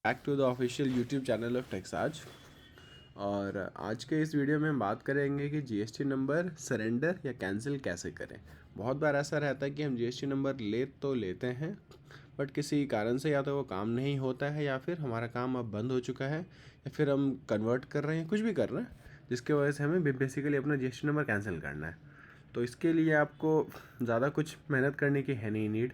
Back to the official YouTube channel of Texas. और आज के इस वीडियो में हम बात करेंगे कि जीएसटी नंबर सरेंडर या कैंसिल कैसे करें। बहुत बार ऐसा रहता है कि हम जीएसटी नंबर लेते हैं, बट किसी कारण से या तो वो काम नहीं होता है या फिर हमारा काम अब बंद हो चुका है या फिर हम कन्वर्ट कर रहे हैं, कुछ भी कर रहे हैं, जिसकी वजह से हमें बेसिकली अपना जीएसटी नंबर कैंसिल करना है। तो इसके लिए आपको ज़्यादा कुछ मेहनत करने की है नहीं नीड।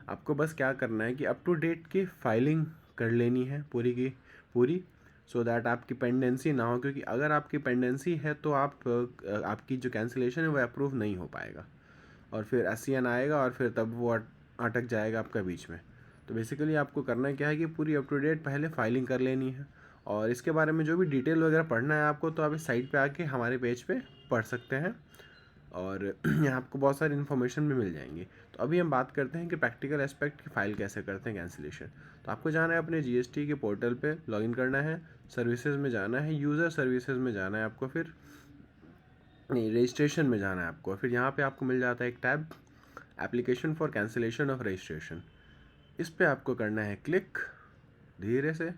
आपको बस क्या करना है कि अप टू डेट की फाइलिंग कर लेनी है पूरी की पूरी, सो दैट आपकी पेंडेंसी ना हो, क्योंकि अगर आपकी पेंडेंसी है तो आपकी जो कैंसिलेशन है वो अप्रूव नहीं हो पाएगा और फिर एससीएन आएगा और फिर तब वो अटक जाएगा आपका बीच में। तो बेसिकली आपको करना क्या है कि पूरी अप टू डेट पहले फाइलिंग कर लेनी है, और इसके बारे में जो भी डिटेल वगैरह पढ़ना है आपको, तो आप इस साइट पे आके हमारे पेज पे पढ़ सकते हैं और यहाँ आपको बहुत सारी इन्फॉर्मेशन भी मिल जाएंगी। तो अभी हम बात करते हैं कि प्रैक्टिकल एस्पेक्ट की फ़ाइल कैसे करते हैं कैंसिलेशन। तो आपको जाना है अपने जीएसटी के पोर्टल पे, लॉगिन करना है, सर्विसेज में जाना है, यूज़र सर्विसेज में जाना है आपको, फिर नहीं रजिस्ट्रेशन में जाना है आपको, फिर यहाँ पे आपको मिल जाता है एक tab application for cancellation of registration. इस पर आपको करना है क्लिक धीरे से।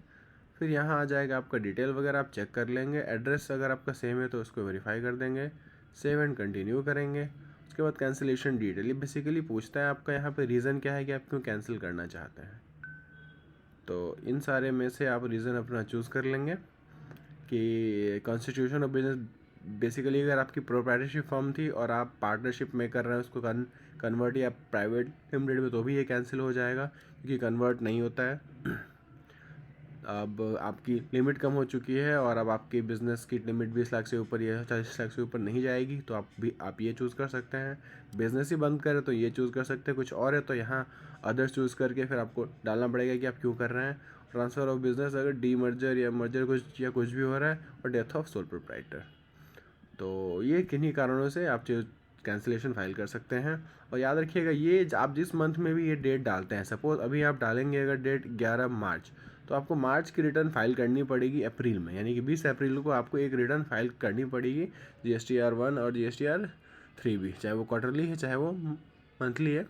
फिर यहाँ आ जाएगा आपका डिटेल वगैरह, आप चेक कर लेंगे। एड्रेस अगर आपका सेम है तो उसको वेरीफाई कर देंगे, सेव एंड कंटिन्यू करेंगे। उसके बाद कैंसिलेशन डिटेल, ये बेसिकली पूछता है आपका यहाँ पे रीज़न क्या है कि आप क्यों कैंसिल करना चाहते हैं। तो इन सारे में से आप रीज़न अपना चूज़ कर लेंगे कि कॉन्स्टिट्यूशन ऑफ बिजनेस, बेसिकली अगर आपकी प्रोप्राइटरशिप फर्म थी और आप पार्टनरशिप में कर रहे हैं उसको कन्वर्ट या प्राइवेट लिमिटेड में, तो भी ये कैंसिल हो जाएगा क्योंकि कन्वर्ट नहीं होता है। अब आपकी लिमिट कम हो चुकी है और अब आपकी बिज़नेस की लिमिट 20 लाख से ऊपर या 40 लाख से ऊपर नहीं जाएगी, तो आप ये चूज़ कर सकते हैं। बिज़नेस ही बंद करें तो ये चूज़ कर सकते हैं, कुछ और है तो यहाँ अदर्स चूज़ करके फिर आपको डालना पड़ेगा कि आप क्यों कर रहे हैं। ट्रांसफ़र ऑफ बिज़नेस अगर डी मर्जर या मर्जर कुछ भी हो रहा है, और डेथ ऑफ सोल प्रोप्राइटर, तो ये किन्हीं कारणों से आप कैंसिलेशन फाइल कर सकते हैं। और याद रखिएगा, ये आप जिस मंथ में भी ये डेट डालते हैं, सपोज अभी आप डालेंगे अगर डेट 11 मार्च, तो आपको मार्च की रिटर्न फाइल करनी पड़ेगी अप्रैल में, यानी कि 20 अप्रैल को आपको एक रिटर्न फाइल करनी पड़ेगी GSTR 1 और GSTR 3 भी, चाहे वो क्वार्टरली है चाहे वो मंथली है,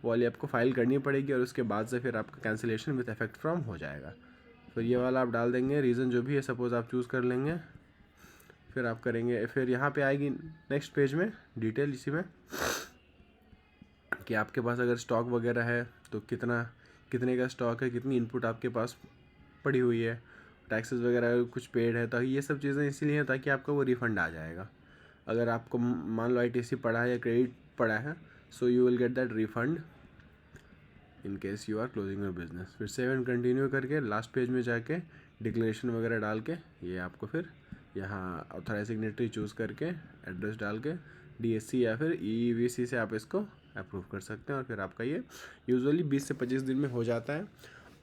वो वाली आपको फाइल करनी पड़ेगी। और उसके बाद से फिर आपका कैंसिलेशन विद इफेक्ट फ्रॉम हो जाएगा। फिर ये वाला आप डाल देंगे, रीज़न जो भी है सपोज़ आप चूज़ कर लेंगे, फिर आप करेंगे, फिर यहाँ पे आएगी नेक्स्ट पेज में डिटेल इसी में कि आपके पास अगर स्टॉक वगैरह है तो कितने का स्टॉक है, कितनी इनपुट आपके पास पड़ी हुई है, टैक्सेस वगैरह कुछ पेड है, तो ये सब चीज़ें इसीलिए हैं ताकि आपका वो रिफ़ंड आ जाएगा। अगर आपको मान लो ITC पड़ा है या क्रेडिट पड़ा है, so you will get that refund in case you are closing your business. फिर सेव एंड कंटिन्यू करके लास्ट पेज में जाके डिक्लेरेशन वगैरह डाल के ये आपको फिर यहाँ ऑथराइज सिग्नेटरी चूज़ करके एड्रेस डाल के DSC या फिर EVC से आप इसको अप्रूव कर सकते हैं, और फिर आपका ये यूजुअली 20 से 25 दिन में हो जाता है।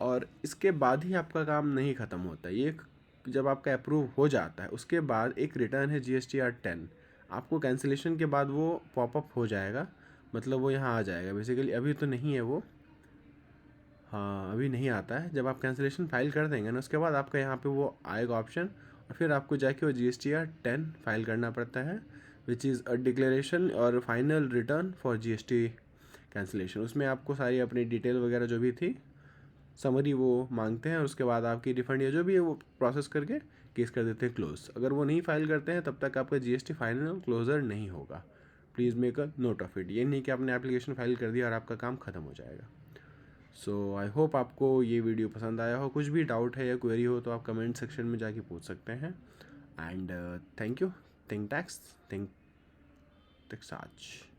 और इसके बाद ही आपका काम नहीं ख़त्म होता, ये जब आपका अप्रूव हो जाता है उसके बाद एक रिटर्न है GSTR 10, आपको कैंसिलेशन के बाद वो पॉपअप हो जाएगा, मतलब वो यहाँ आ जाएगा बेसिकली। अभी तो नहीं है वो, हाँ अभी नहीं आता है। जब आप कैंसिलेशन फाइल कर देंगे ना, उसके बाद आपका यहाँ पे वो आएगा ऑप्शन, और फिर आपको जाके वो GSTR 10 फाइल करना पड़ता है, विच इज़ अ डिक्लेरेशन और final return for GST cancellation. उसमें आपको सारी अपनी डिटेल वगैरह जो भी थी समरी वो मांगते हैं, और उसके बाद आपकी रिफ़ंड या जो भी है वो प्रोसेस करके केस कर देते हैं क्लोज। अगर वो नहीं फाइल करते हैं तब तक आपका GST फाइनल क्लोजर नहीं होगा। Please make a note of it. ये नहीं कि आपने एप्लीकेशन फाइल कर दिया और आपका काम ख़त्म हो जाएगा। सो आई होप आपको ये वीडियो पसंद आया हो। कुछ भी डाउट है या क्वेरी हो तो आप कमेंट सेक्शन में जाके पूछ सकते हैं। And thank you. Think tax, think टेक्साच।